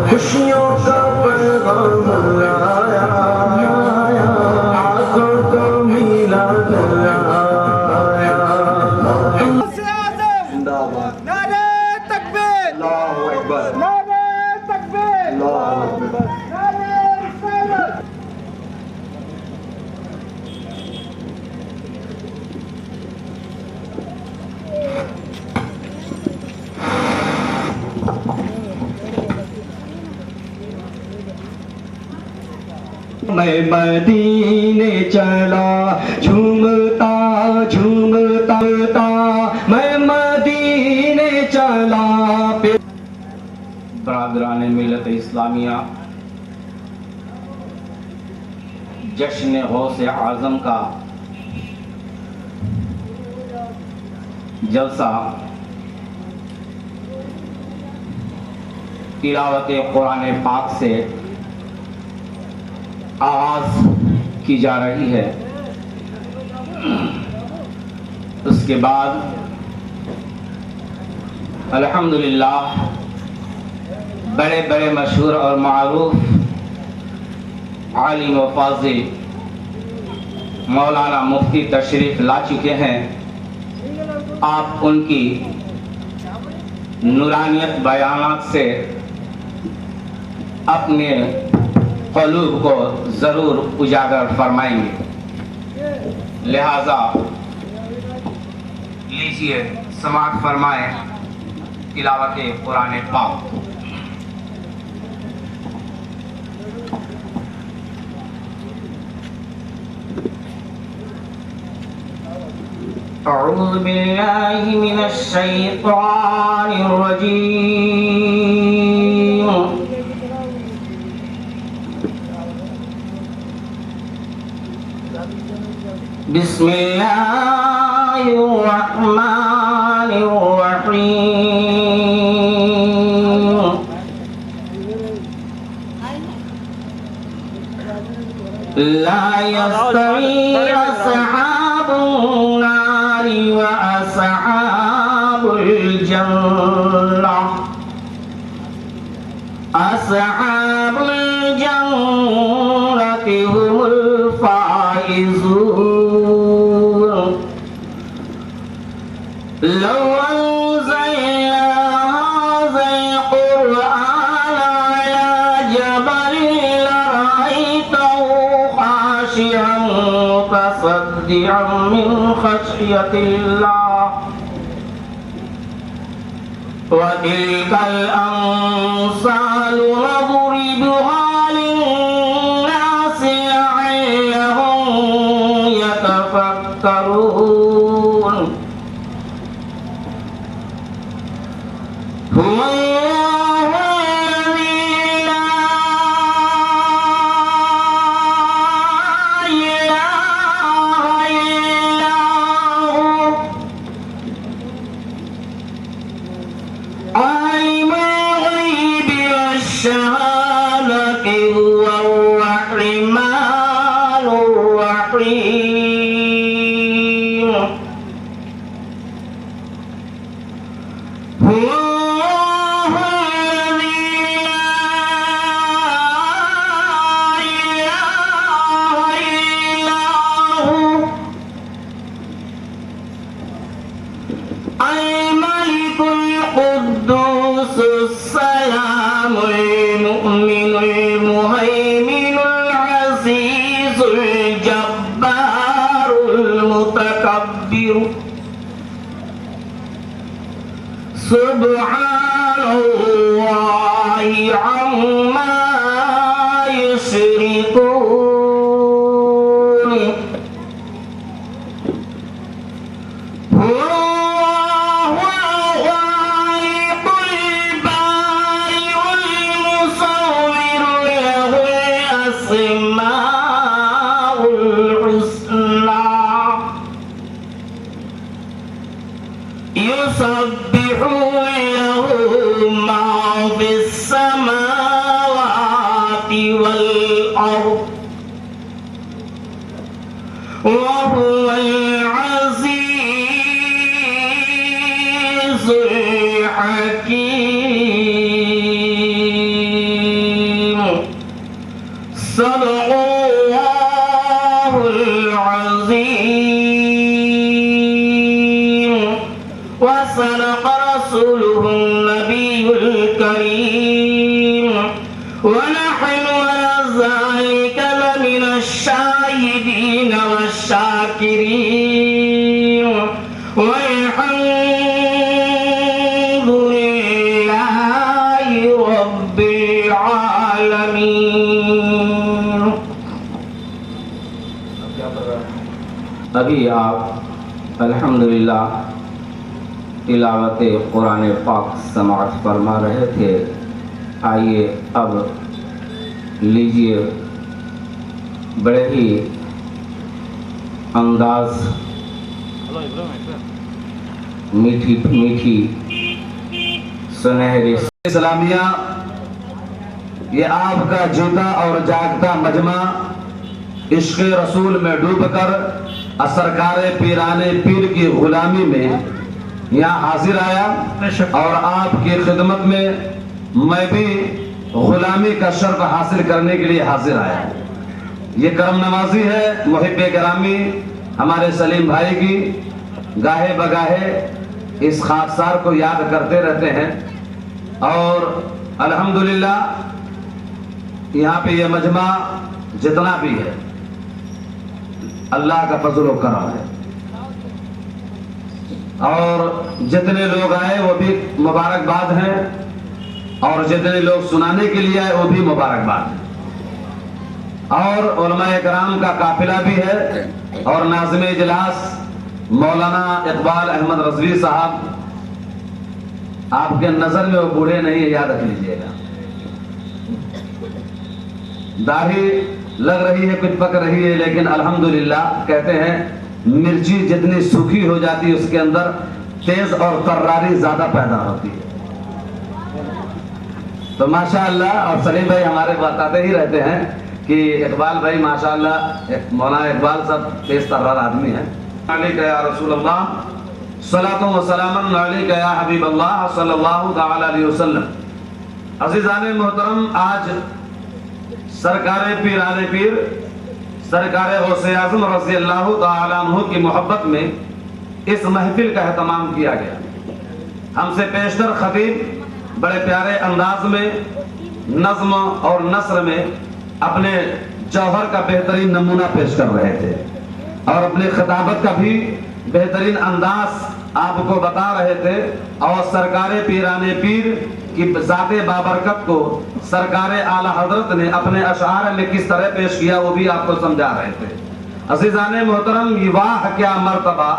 خوشیوں کا پیغام لایا آقا کا میلاد لایا زندہ باد نعرہ تکبیر اللہ اکبر نعرہ تکبیر اللہ اکبر نعرہ رسالت میں مدینے چلا جھومتا جھومتا میں مدینے چلا برادران ملت اسلامیہ، جشن غوث اعظم کا جلسہ تلاوت قرآن پاک سے آغاز کی جا رہی ہے۔ اس کے بعد الحمدللہ بڑے بڑے مشہور اور معروف عالم و فاضل مولانا مفتی تشریف لا چکے ہیں۔ آپ ان کی نورانیت بیانات سے اپنے قلوب کو ضرور اجاگر فرمائیں گے، لہذا لیجئے سماعت فرمائیں تلاوت قرآن پاک۔ اعوذ باللہ من الشیطان الرجیم، بسم اللہ الرحمن الرحیم، لا يستوي أصحاب النار وأصحاب الجنة، أصحاب الجنة هم الفائزون۔ لو أنزلنا هذا القرآن على جبل لرأيته خاشعا متصدعا من خشية الله، وتلك الأمثال نضربها للناس لعلهم يتفكرون۔ هو الله الذي لا إله إلا هو، عالم الغيب والشهادة، هو الرحمن الرحيم۔ هو الله الذي لا إله إلا هو، الملك القدوس السلام المؤمن المهيمن العزيز الجبار المتكبر، سبحان الله عما يشركون۔ يسبح له ما في السماوات والأرض وهو العزيز الحكيم صدق الله العظيم وصدق رسوله النبي الكريم ونحن على ذلك لمن الشاهدين والشاكرين والحمد لله رب العالمين. ابھی آپ الحمدللہ تلاوت قرآن پاک سماعت فرما رہے تھے. آئیے اب لیجیے بڑے ہی انداز میٹھی میٹھی سنہری اسلامیہ یہ آپ کا جیتا اور جاگتا مجمع عشق رسول میں ڈوب کر سرکار پیران پیر کی غلامی میں یہاں حاضر آیا اور آپ کی خدمت میں میں بھی غلامی کا شرف حاصل کرنے کے لیے حاضر آیا. یہ کرم نوازی ہے محب گرامی ہمارے سلیم بھائی کی. گاہے بگاہے اس خاکسار کو یاد کرتے رہتے ہیں اور الحمدللہ یہاں پہ یہ مجمع جتنا بھی ہے اللہ کا فضل و کرم ہے اور جتنے لوگ آئے وہ بھی مبارکباد ہیں اور جتنے لوگ سنانے کے لیے آئے وہ بھی مبارکباد ہیں اور علماء کرام کا قافلہ بھی ہے اور ناظم اجلاس مولانا اقبال احمد رضوی صاحب. آپ کے نظر میں وہ بوڑھے نہیں ہے، یاد رکھ لیجئے گا. داڑھی لگ رہی ہے کچھ پک رہی ہے لیکن الحمدللہ کہتے ہیں مرچی جتنی سوکھی ہو جاتی ہے اس کے اندر تیز اور تراری زیادہ پیدا ہوتی ہے. تو ماشاءاللہ اور سلیم بھائی ہمارے بتاتے ہی رہتے ہیں کہ اقبال بھائی ماشاءاللہ مولانا اقبال صاحب تیز ترار آدمی ہیں. علیکہ یا رسول اللہ صلاۃ و سلام علیکہ یا حبیب اللہ صلی اللہ تعالی علیہ وسلم. عزیزان محترم، آج سرکار پیران پیر سرکار غوث اعظم رضی اللہ تعالی عنہ کی محبت میں اس محفل کا اہتمام کیا گیا. ہم سے پیشتر خطیب بڑے پیارے انداز میں نظم اور نثر میں اپنے جوہر کا بہترین نمونہ پیش کر رہے تھے اور اپنے خطابت کا بھی بہترین انداز آپ کو بتا رہے تھے اور سرکار پیران پیر کی ذات بابرکت کو سرکار اعلی حضرت نے اپنے اشعار میں کس طرح پیش کیا وہ بھی آپ کو سمجھا رہے تھے. عزیزان محترم، یہ واہ کیا مرتبہ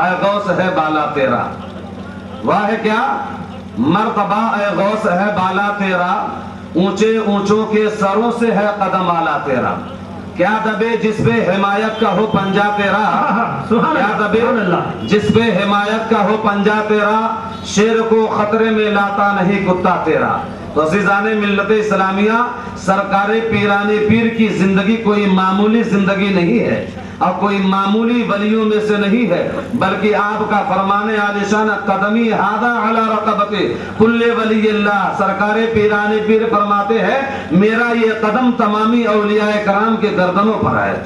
اے غوث ہے بالا تیرا، واہ کیا مرتبہ اے غوث ہے بالا تیرا، اونچے اونچوں کے سروں سے ہے قدم آلا تیرا. کیا دبے جس پہ حمایت کا ہو پنجا تیرا، کیا دبے جس پہ حمایت کا ہو پنجا تیرا، شیر کو خطرے میں لاتا نہیں کتا تیرا. تو عزیزان ملت اسلامیہ، سرکار پیران پیر کی زندگی کوئی معمولی زندگی نہیں ہے اور کوئی معمولی ولیوں میں سے نہیں ہے، بلکہ آپ کا فرمان عالیشان قدمی ہادہ علی رقبت کل ولی اللہ. سرکار پیران پیر فرماتے ہیں میرا یہ قدم تمامی اولیاء کرام کے گردنوں پر ہے.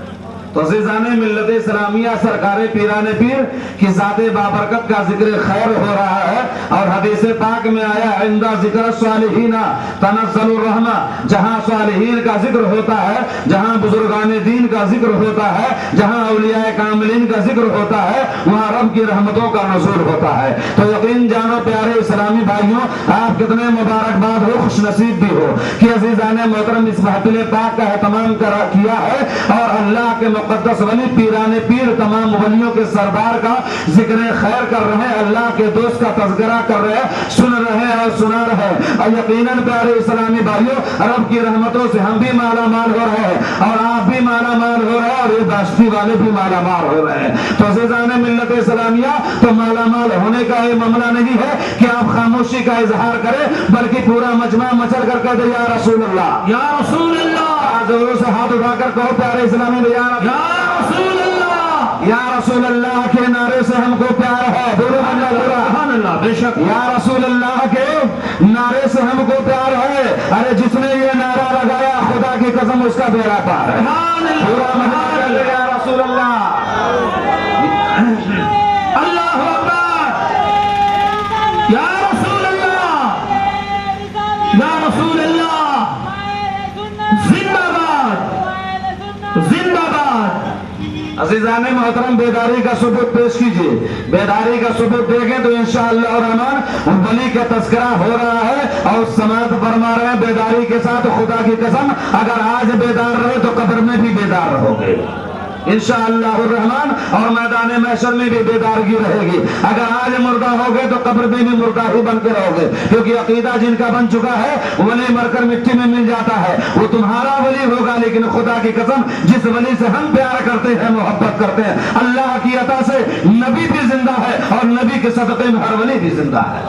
تو عزیزان ملت اسلامیہ، سرکار پیران پیر کی ذات بابرکت کا ذکر خیر ہو رہا ہے اور حدیث پاک میں آیا عندہ ذکر صالحین تنزل الرحمہ. جہاں صالحین کا ذکر ہوتا ہے، جہاں بزرگان دین کا ذکر ہوتا ہے، جہاں اولیاء کاملین کا ذکر ہوتا ہے، وہاں رب کی رحمتوں کا نزول ہوتا ہے. تو یقین جانو پیارے اسلامی بھائیوں، آپ کتنے مبارکباد ہو، خوش نصیب بھی ہو کہ عزیزان محترم اس محفل پاک کا اہتمام کیا ہے اور اللہ کے मुक़द्दस वली पीराने पीर तमाम वलियों के सरदार का जिक्र खैर कर रहे हैं, अल्लाह के दोस्त का तज़किरा कर रहे हैं, सुन रहे हैं और सुना रहे हैं। और यकीनन प्यारे इस्लामी भाइयों, रब की रहमतों से हम भी माला माल हो रहे हैं और आप भी माला माल हो रहे हैं और ये बस्ती वाले भी माला माल हो रहे हैं। तो अज़ीज़ाने मिल्लत इस्लामिया, तो माला माल होने का ये मामला नहीं है कि आप खामोशी का इजहार करें, बल्कि पूरा मजमा मचल कर कह दे या रसूल अल्लाह, या रसूल अल्लाह। जोरों से हाथ उठाकर कहो प्यारे इस्लामी भैया, या रसूल अल्लाह, या रसूल अल्लाह के नारे से हमको प्यार है। बोलो सुभान अल्लाह। बेशक या रसूल अल्लाह के नारे से हमको प्यार है। अरे जिसने ये नारा लगाया खुदा की कसम उसका बेड़ा पार है। पूरा मजमा कह दे या रसूल अल्लाह। अल्लाहु अकबर। या रसूल अल्लाह, या रसूल अल्लाह, जिंदाबाद जिंदाबाद। अज़ीज़ाने मोहतरम, बेदारी का सबूत पेश कीजिए। बेदारी का सबूत देखें तो इंशाअल्लाह रहमान वली का तज़किरा हो रहा है और समात फरमा रहे हैं बेदारी के साथ। खुदा की कसम अगर आज बेदार रहे तो कब्र में भी बेदार रहोगे इंशाअल्लाह रहमान, और मैदान महशर में भी बेदारगी रहेगी। अगर आज मुर्दा हो गए तो कब्र में भी मुर्दा ही बन के रहोगे, क्योंकि अकीदा जिनका बन चुका है वली मरकर मिट्टी में मिल जाता है, वो तुम्हारा वली होगा। लेकिन खुदा की कसम जिस वली से हम प्यार करते हैं, मोहब्बत करते हैं, अल्लाह की अता से नबी भी जिंदा है और नबी के सदक़े में हर वली भी जिंदा है।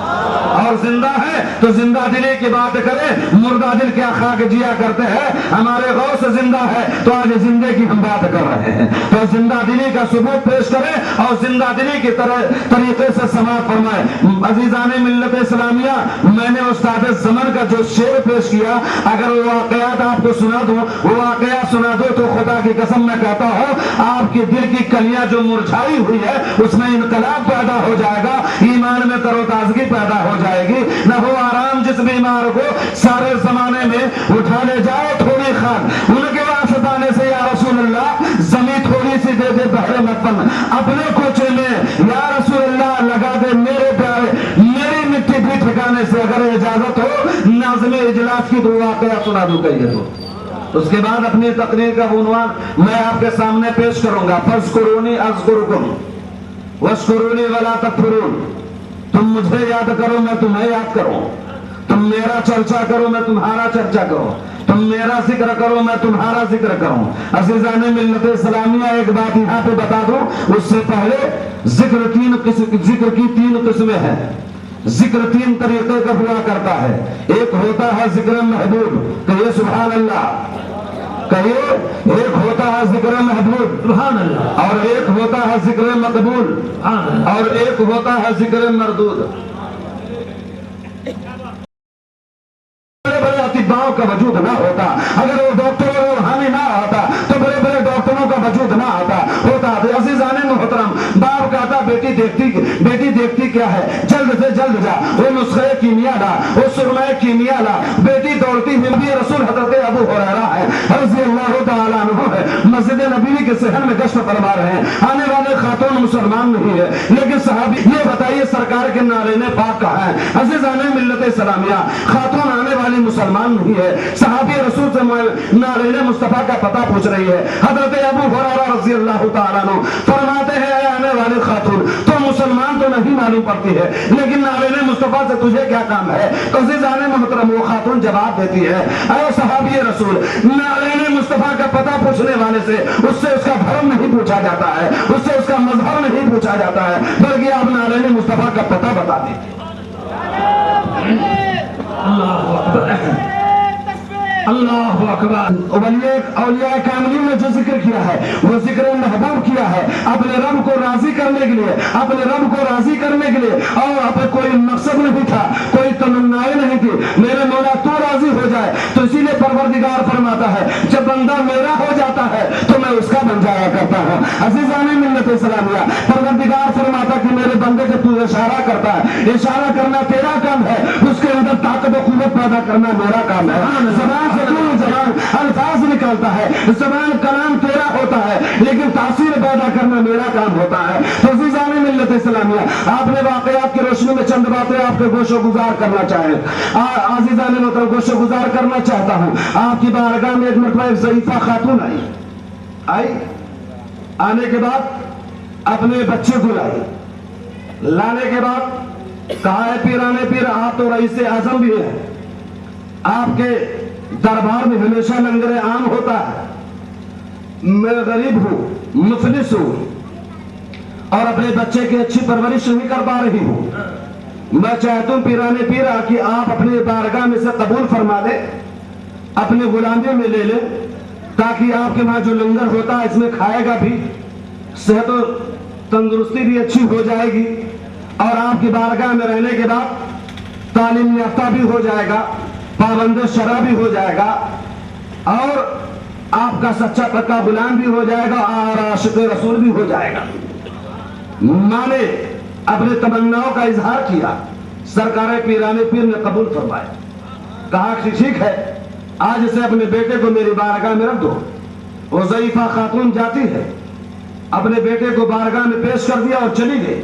और जिंदा है तो जिंदा दिली की बात करें, मुर्दा दिल क्या खाक जिया करते हैं। हमारे गौस जिंदा है तो आज जिंदे की हम बात कर रहे हैं। तो जिंदा दिली का सबूत पेश करें और जिंदा दिली की तरीके से समाप्त फरमाए। अज़ीज़ाने मिल्लत इस्लामिया, मैंने उस्ताद ज़मन का जो शेर पेश किया, अगर वो वाक़यात आपको सुना दूं, वो वाक़या सुना दो तो खुदा की कसम मैं कहता हूँ आपके दिल की कलियां जो मुरझाई हुई है उसमें इनकलाब पैदा हो जाएगा, ईमान में तरोताजगी पैदा हो जाएगी। न हो आराम जिस बीमार को सारे जमाने में उठा ले जाए थोड़ी खान, उनके वास्ताने से या रसूल अल्लाह जमीन थोड़ी सी दे दे बहरे मत बन, अपने कोचे में या रसूल अल्लाह लगा दे मेरे प्यारे, मेरी मिट्टी भी ठिकाने से अगर इजाजत हो नाज़िम इजलास की दुआ क्या सुना दूं कहिए तो। उसके बाद अपनी तकरीर का उन्वान मैं आपके सामने पेश करूंगा। फज़कुरूनी अज़कुरुकुम वश्कुरूनी वला तकफुरून। तुम मुझे याद करो मैं तुम्हें याद करूं, तुम मेरा चर्चा करो मैं तुम्हारा चर्चा करूं, तुम मेरा जिक्र करो मैं तुम्हारा जिक्र करूं। अज़ीज़ाने मिल्लत इस्लामिया, एक बात यहाँ पे बता दूं, उससे पहले जिक्र की तीन किस्में हैं। जिक्र तीन तरीके का हुआ करता है। एक होता है जिक्र महबूब, कहिए सुभान अल्लाह, कहिए। एक होता है जिक्र महबूब सुभान अल्लाह, और एक होता है जिक्र मकबूल, और एक होता है जिक्र मरदूद। बड़े अतिबाओं का वजूद ना होता, अगर वो डॉक्टर और रूहानी ना होता तो बड़े बड़े डॉक्टरों का वजूद ना होता। अज़ीज़ाने मोहतरम, बाप कहता बेटी देखती क्या है, जल्द से जल्द जा वो नुस्खे कीमिया ला, वो सुरमे कीमिया ला। बेटी दौड़ती हुई रसूल हज़रत अबू हुरैरा है रज़ी अल्लाह तआला अन्हु है, मस्जिद नबवी के सहन में गश्त फरमा रहे हैं। आने वाले खातून मुसलमान नहीं है, लेकिन साहबी ये बताइए सरकार के नारेने पाक कहाँ है। अज़ीज़ाने मिल्लत इस्लामिया, खातून आने वाली मुसलमान नहीं है, सहाबी रसूल से नारेने मुस्तफा का पता पूछ रही है। हज़रत अबू हुरैरा रज़ी अल्लाह तआला अन्हु फरमाते हैं आने वाले खातून तो मुसलमान तो नहीं मालूम पड़ती है, लेकिन नारेने मुस्तफा से तुझे क्या काम है। तो अज़ीज़ाने मोहतरम, वो खातून जवाब देती है, अरे सहाबी रसूल, नारेने मुस्तफा का पता पूछने वाले से उससे उसका धर्म नहीं पूछा जाता है, उससे उसका मजहब नहीं पूछा जाता है, बल्कि आप नारेने मुस्तफा का पता बता दीजिए। अल्लाहु अकबर, अल्लाहु अकबर। औलिया कामिलीन ने जो जिक्र किया है वो जिक्र महबूब किया है, अपने रब को राजी करने के लिए, अपने रब को राजी करने के लिए, और अपने कोई मकसद नहीं था, कोई तमन्नाएं नहीं थी, मेरे मौला तो राजी हो जाए। तो इसीलिए परवरदिगार फरमाता है जब बंदा मेरा हो जाता है तो मैं उसका बन जाया करता हूँ। अज़ीज़ाने मिल्लत इस्लामिया, परवरदिगार फरमाता कि मेरे बंदे से तू इशारा करता है, इशारा करना तेरा काम है, उसके अंदर ताकत और क़ुव्वत पैदा करना मेरा काम है। ज़बान से तू ज़बान अल्फाज निकालता है, ज़बान कलाम तेरा होता है, लेकिन तासीर पैदा करना मेरा काम होता है। तो अज़ीज़ाने मिल्लत इस्लामिया, आपने वाक़यात की रोशनी में चंद बातें आपके गोशो गुजार करना चाहे। अज़ीज़ाने मोहतरम, गोशो गुजार करना चाहता हूँ। आपकी बारगाह में एक मरतबा एक ज़ईफ़ा खातून आई, आने के बाद अपने बच्चे को लाई, लाने के बाद कहा है पीराने पीर आप तो रईस आजम भी हैं, आपके दरबार में हमेशा लंगर आम होता है, मैं गरीब हूं, मुफलिस हूं और अपने बच्चे की अच्छी परवरिश नहीं कर पा रही हूं। मैं चाहता हूं पीराने पीरा कि आप अपने बारगाह में से कबूल फरमा दे, अपने गुलामी में ले ले, ताकि आपके वहां जो लंगर होता है इसमें खाएगा भी, सेहत और तंदुरुस्ती भी अच्छी हो जाएगी और आपकी बारगाह में रहने के बाद तालीम याफ्ता भी हो जाएगा, पाबंद शरा भी हो जाएगा और आपका सच्चा पक्का गुलाम भी हो जाएगा और आशिक रसूल भी हो जाएगा। माँ ने अपने तमन्नाओं का इजहार किया, सरकार पीराने पीर ने कबूल फरमाया, कहा कि ठीक है आज से अपने बेटे को मेरी बारगाह में रख दो। वो ज़ईफा खातून जाती है, अपने बेटे को बारगाह में पेश कर दिया और चली गई।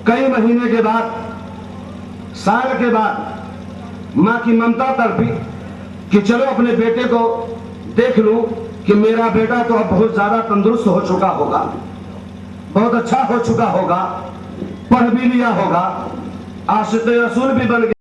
कई महीने के बाद, साल के बाद माँ की ममता तड़पी कि चलो अपने बेटे को देख लूं कि मेरा बेटा तो अब बहुत ज्यादा तंदुरुस्त हो चुका होगा, बहुत अच्छा हो चुका होगा, पढ़ भी लिया होगा, आशिक़ रसूल भी बन गया।